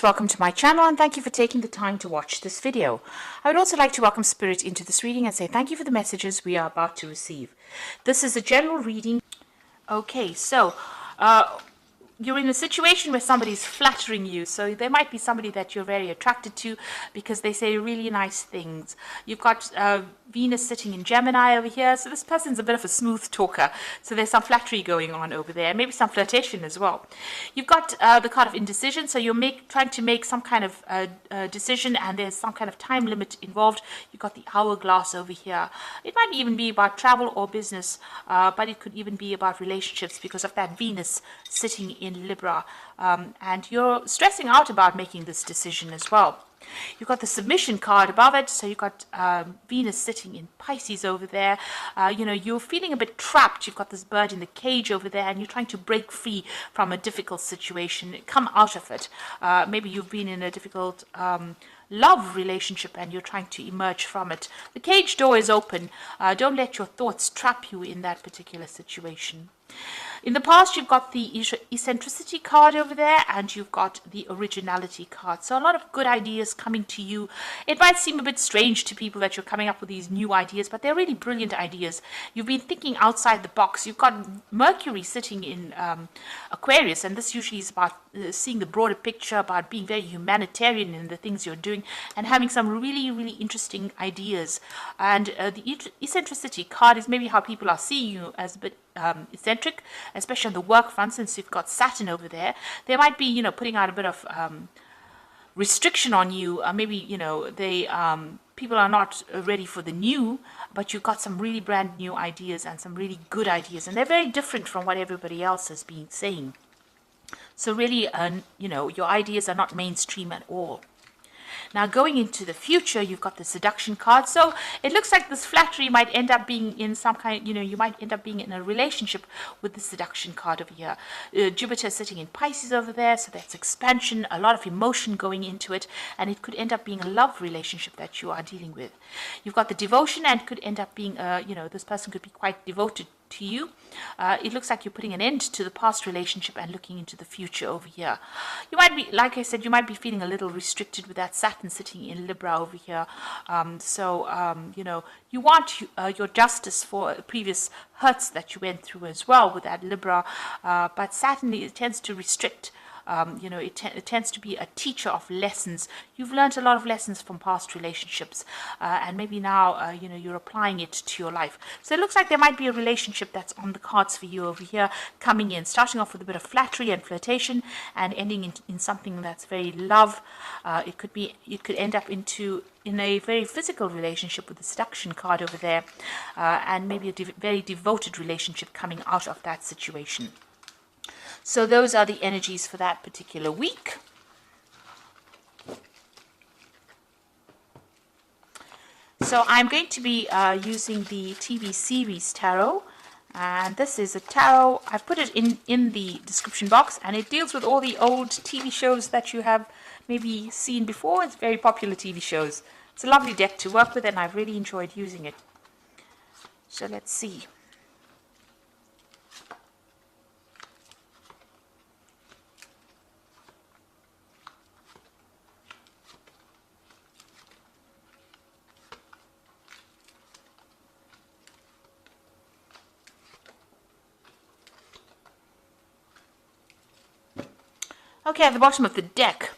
Welcome to my channel and thank you for taking the time to watch this video. I would also like to welcome Spirit into this reading and say thank you for the messages we are about to receive. This is a general reading. Okay, so you're in a situation where somebody's flattering you. So there might be somebody that you're very attracted to because they say really nice things. You've got Venus sitting in Gemini over here. So this person's a bit of a smooth talker. So there's some flattery going on over there. Maybe some flirtation as well. You've got the card of indecision. So you're trying to make some kind of decision and there's some kind of time limit involved. You've got the hourglass over here. It might even be about travel or business, but it could even be about relationships because of that Venus sitting in Libra, and you're stressing out about making this decision as well. You've got the submission card above it, so you've got Venus sitting in Pisces over there. You're feeling a bit trapped. You've got this bird in the cage over there and you're trying to break free from a difficult situation, come out of it. Maybe you've been in a difficult love relationship and you're trying to emerge from it. The cage door is open. Don't let your thoughts trap you in that particular situation. In the past, you've got the eccentricity card over there and you've got the originality card. So a lot of good ideas coming to you. It might seem a bit strange to people that you're coming up with these new ideas, but they're really brilliant ideas. You've been thinking outside the box. You've got Mercury sitting in Aquarius, and this usually is about seeing the broader picture, about being very humanitarian in the things you're doing and having some really, really interesting ideas. And the eccentricity card is maybe how people are seeing you as a bit eccentric, especially on the work front, since you've got Saturn over there. They might be, putting out a bit of restriction on you. Maybe, people are not ready for the new, but you've got some really brand new ideas and some really good ideas, and they're very different from what everybody else has been saying. So really, your ideas are not mainstream at all. Now, going into the future, you've got the seduction card. So it looks like this flattery might end up being in some kind, you might end up being in a relationship with the seduction card over here. Jupiter sitting in Pisces over there. So that's expansion, a lot of emotion going into it. And it could end up being a love relationship that you are dealing with. You've got the devotion and could end up being, this person could be quite devoted to you. It looks like you're putting an end to the past relationship and looking into the future over here. You might be, like I said, you might be feeling a little restricted with that Saturn sitting in Libra over here. You want your justice for previous hurts that you went through as well with that Libra, but Saturn, it tends to restrict. It tends to be a teacher of lessons. You've learned a lot of lessons from past relationships, and maybe now, you're applying it to your life. So it looks like there might be a relationship that's on the cards for you over here, coming in, starting off with a bit of flattery and flirtation, and ending in something that's very love. It could end up in a very physical relationship with the seduction card over there, and maybe a very devoted relationship coming out of that situation. So those are the energies for that particular week. So I'm going to be using the TV series tarot, and this is a tarot. I've put it in the description box, and it deals with all the old TV shows that you have maybe seen before. It's very popular TV shows. It's a lovely deck to work with, and I've really enjoyed using it. So let's see. Okay, at the bottom of the deck,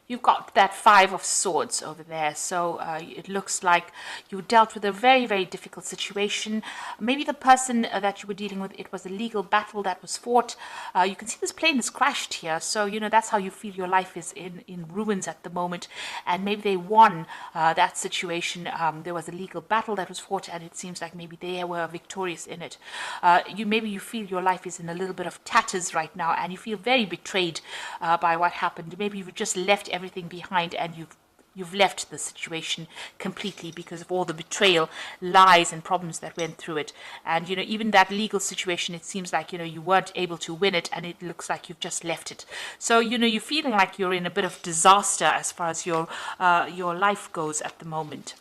you've got that Five of Swords over there. So it looks like you dealt with a very, very difficult situation. Maybe the person that you were dealing with, it was a legal battle that was fought. You can see this plane is crashed here. So, that's how you feel your life is in ruins at the moment. And maybe they won that situation. There was a legal battle that was fought, and it seems like maybe they were victorious in it. Maybe you feel your life is in a little bit of tatters right now, and you feel very betrayed by what happened. Maybe you've just left everything behind and you've left the situation completely because of all the betrayal, lies and problems that went through it. And even that legal situation, it seems like you weren't able to win it, and it looks like you've just left it. So you're feeling like you're in a bit of disaster as far as your life goes at the moment.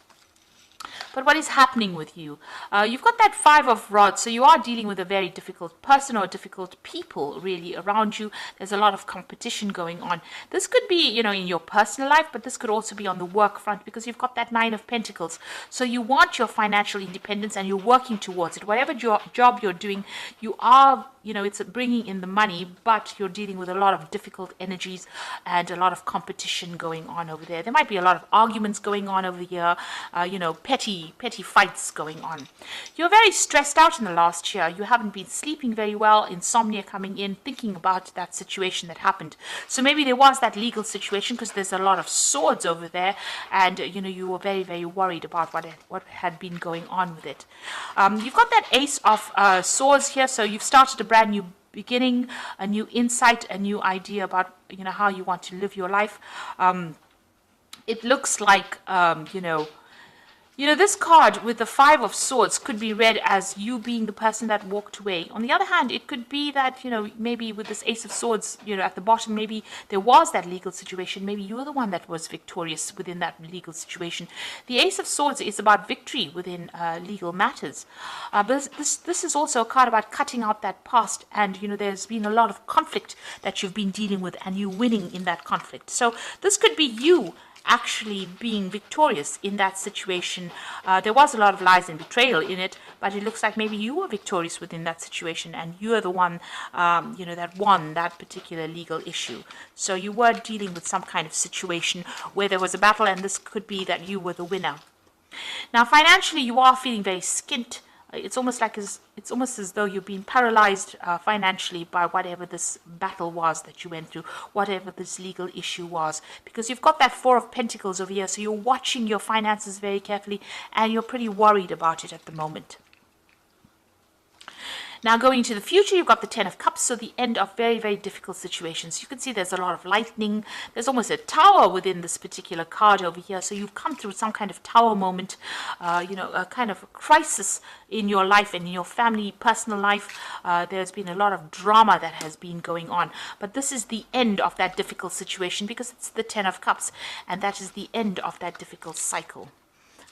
But what is happening with you? You've got that Five of Rods, so you are dealing with a very difficult person or difficult people really around you. There's a lot of competition going on. This could be, you know, in your personal life, but this could also be on the work front, because you've got that Nine of Pentacles. So you want your financial independence and you're working towards it. Whatever job you're doing, you are, you know, it's bringing in the money, but you're dealing with a lot of difficult energies and a lot of competition going on over there. There might be a lot of arguments going on over here, you know, petty fights going on. You're very stressed out in the last year. You haven't been sleeping very well, insomnia coming in, thinking about that situation that happened. So maybe there was that legal situation, because there's a lot of swords over there, and you know, you were very, very worried about what had been going on with it. You've got that Ace of Swords here, so you've started a brand new beginning, a new insight, a new idea about, you know, how you want to live your life. It looks like, you know, this card with the Five of Swords could be read as you being the person that walked away. On the other hand, it could be that, you know, maybe with this Ace of Swords, you know, at the bottom, maybe there was that legal situation. Maybe you were the one that was victorious within that legal situation. The Ace of Swords is about victory within legal matters. But this is also a card about cutting out that past. And, you know, there's been a lot of conflict that you've been dealing with, and you winning in that conflict. So this could be you actually being victorious in that situation. There was a lot of lies and betrayal in it, but it looks like maybe you were victorious within that situation, and you're the one, you know, that won that particular legal issue. So you were dealing with some kind of situation where there was a battle, and this could be that you were the winner. Now, financially, you are feeling very skint. It's almost as though you've been paralyzed financially by whatever this battle was that you went through, whatever this legal issue was, because you've got that Four of Pentacles over here. So you're watching your finances very carefully, and you're pretty worried about it at the moment. Now, going into the future, you've got the Ten of Cups, so the end of very, very difficult situations. You can see there's a lot of lightning. There's almost a tower within this particular card over here. So you've come through some kind of tower moment, you know, a kind of crisis in your life and in your family, personal life. There's been a lot of drama that has been going on. But this is the end of that difficult situation, because it's the Ten of Cups, and that is the end of that difficult cycle.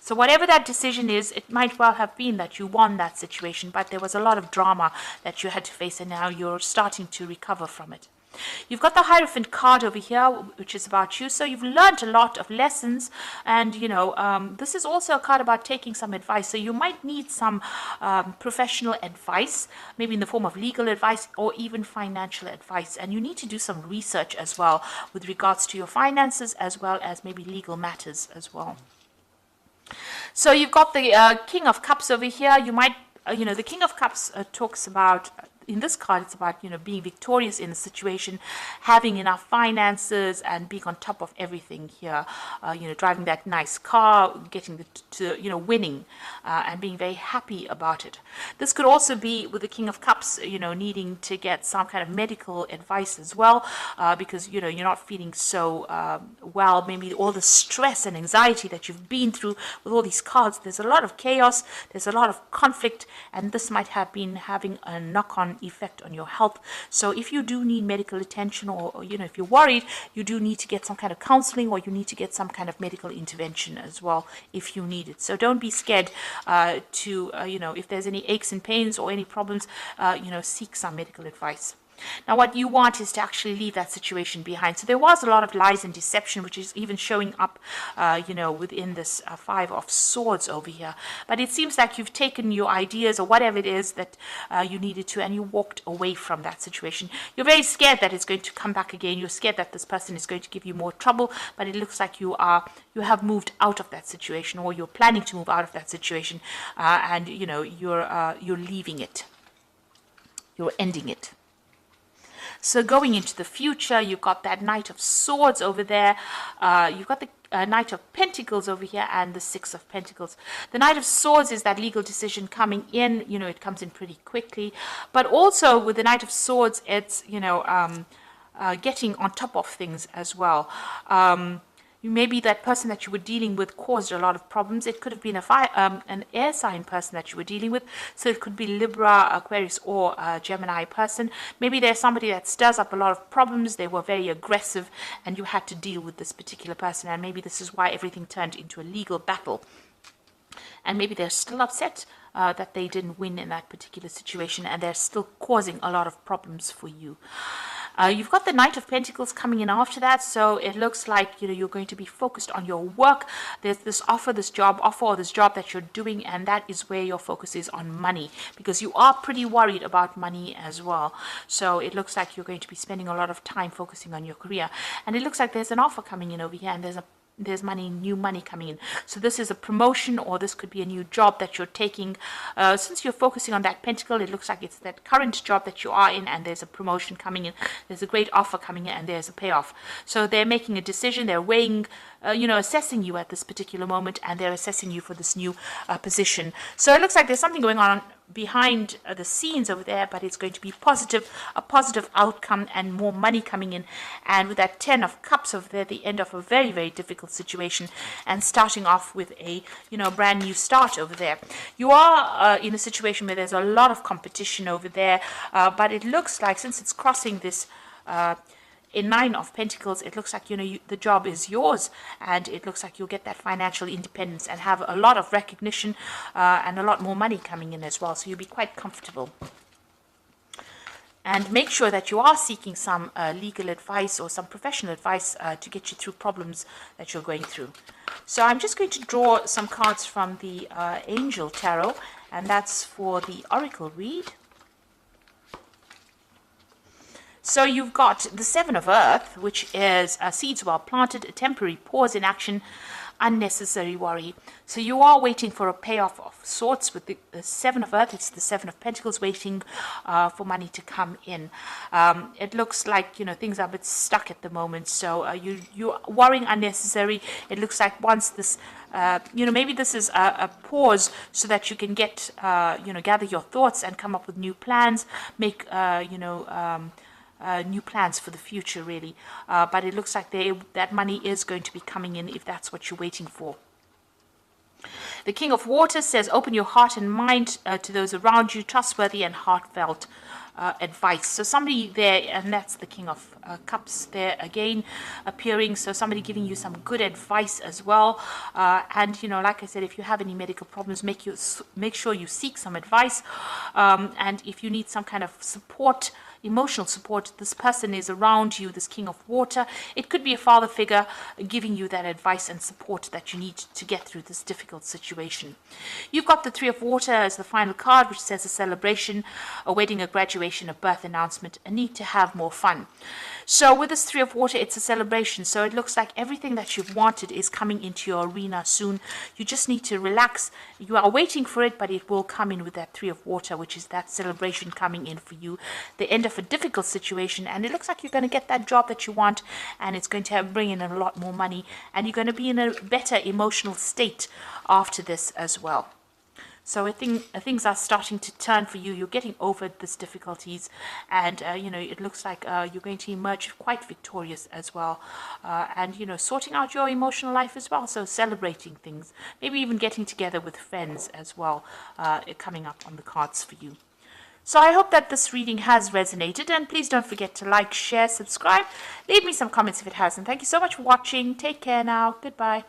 So whatever that decision is, it might well have been that you won that situation, but there was a lot of drama that you had to face, and now you're starting to recover from it. You've got the Hierophant card over here, which is about you. So you've learned a lot of lessons, and, you know, this is also a card about taking some advice. So you might need some professional advice, maybe in the form of legal advice or even financial advice. And you need to do some research as well with regards to your finances, as well as maybe legal matters as well. So you've got the King of Cups over here. You might, you know, the King of Cups talks about, in this card, it's about, you know, being victorious in a situation, having enough finances, and being on top of everything here. You know, driving that nice car, getting to, you know, winning, and being very happy about it. This could also be with the King of Cups, you know, needing to get some kind of medical advice as well, because, you know, you're not feeling so well. Maybe all the stress and anxiety that you've been through with all these cards. There's a lot of chaos. There's a lot of conflict, and this might have been having a knock-on effect on your health. So if you do need medical attention, or you know, if you're worried, you do need to get some kind of counseling, or you need to get some kind of medical intervention as well if you need it. So don't be scared to you know, if there's any aches and pains or any problems, you know, seek some medical advice. Now, what you want is to actually leave that situation behind. So there was a lot of lies and deception, which is even showing up, you know, within this Five of Swords over here. But it seems like you've taken your ideas or whatever it is that you needed to, and you walked away from that situation. You're very scared that it's going to come back again. You're scared that this person is going to give you more trouble, but it looks like you have moved out of that situation, or you're planning to move out of that situation, and, you know, you're leaving it. You're ending it. So going into the future, you've got that Knight of Swords over there. You've got the Knight of Pentacles over here, and the Six of Pentacles. The Knight of Swords is that legal decision coming in. You know, it comes in pretty quickly. But also with the Knight of Swords, it's, you know, getting on top of things as well. Maybe that person that you were dealing with caused a lot of problems. It could have been an air sign person that you were dealing with. So it could be Libra, Aquarius, or a Gemini person. Maybe there's somebody that stirs up a lot of problems. They were very aggressive, and you had to deal with this particular person. And maybe this is why everything turned into a legal battle. and maybe they're still upset that they didn't win in that particular situation, and they're still causing a lot of problems for you. You've got the Knight of Pentacles coming in after that, so it looks like you're going to be focused on your work. There's this offer, this job offer, or this job that you're doing, and that is where your focus is on money, because you are pretty worried about money as well. So it looks like you're going to be spending a lot of time focusing on your career, and it looks like there's an offer coming in over here, and there's money, new money coming in. So this is a promotion, or this could be a new job that you're taking. Since you're focusing on that pentacle, it looks like it's that current job that you are in, and there's a promotion coming in, there's a great offer coming in, and there's a payoff. So they're making a decision, they're weighing, assessing you at this particular moment, and they're assessing you for this new position. So it looks like there's something going on behind the scenes over there, but it's going to be positive, a positive outcome, and more money coming in. And with that 10 of Cups over there, the end of a very, very difficult situation, and starting off with a brand new start over there. You are in a situation where there's a lot of competition over there, but it looks like, since it's crossing this in 9 of Pentacles, it looks like the job is yours, and it looks like you'll get that financial independence and have a lot of recognition and a lot more money coming in as well. So you'll be quite comfortable. And make sure that you are seeking some legal advice or some professional advice to get you through problems that you're going through. So I'm just going to draw some cards from the Angel Tarot, and that's for the Oracle read. So you've got the 7 of Earth, which is seeds well planted, a temporary pause in action, unnecessary worry. So you are waiting for a payoff of sorts with the 7 of Earth. It's the 7 of Pentacles, waiting for money to come in. It looks like things are a bit stuck at the moment, so you're worrying unnecessary. It looks like once this maybe this is a pause so that you can get gather your thoughts and come up with new plans, make new plans for the future, really. But it looks like that money is going to be coming in if that's what you're waiting for. The King of Water says, open your heart and mind to those around you, trustworthy and heartfelt advice. So somebody there, and that's the King of Cups there again appearing, so somebody giving you some good advice as well. And like I said, if you have any medical problems, make sure you seek some advice. And if you need some kind of support, emotional support, this person is around you, this King of Water. It could be a father figure giving you that advice and support that you need to get through this difficult situation. You've got the 3 of Water as the final card, which says a celebration, a wedding, a graduation, a birth announcement, a need to have more fun. So with this 3 of Water, it's a celebration. So it looks like everything that you've wanted is coming into your arena soon. You just need to relax. You are waiting for it, but it will come in with that 3 of Water, which is that celebration coming in for you. The end of a difficult situation, and it looks like you're going to get that job that you want, and it's going to bring in a lot more money, and you're going to be in a better emotional state after this as well. So I think things are starting to turn for you. You're getting over these difficulties, and it looks like you're going to emerge quite victorious as well, and sorting out your emotional life as well. So celebrating things, maybe even getting together with friends as well, coming up on the cards for you. So I hope that this reading has resonated, and please don't forget to like, share, subscribe, leave me some comments if it hasn't. Thank you so much for watching. Take care now. Goodbye.